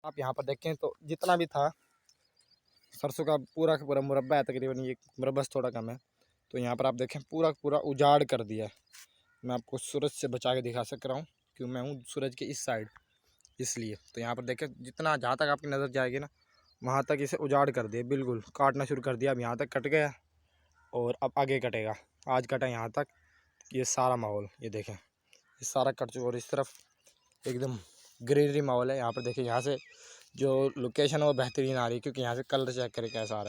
आप यहाँ पर देखें तो जितना भी था सरसों का पूरा मुरब्बा है, तकरीबन ये मुरब्बा से थोड़ा कम है। तो यहाँ पर आप देखें पूरा पूरा उजाड़ कर दिया है। मैं आपको सूरज से बचा के दिखा सक रहा हूँ क्योंकि मैं हूँ सूरज के इस साइड, इसलिए। तो यहाँ पर देखें जितना जहाँ तक आपकी नज़र जाएगी ना वहाँ तक इसे उजाड़ कर दिया, बिल्कुल काटना शुरू कर दिया। अब यहाँ तक कट गया और अब आगे कटेगा। आज कटा यहाँ तक, ये सारा माहौल ये देखें, ये सारा कट चुका। और इस तरफ एकदम ग्रीनरी माहौल है। यहाँ पर देखिए, यहाँ से जो लोकेशन है वो बेहतरीन आ रही है क्योंकि यहाँ से कलर चेक करें कैसा आ रहा है।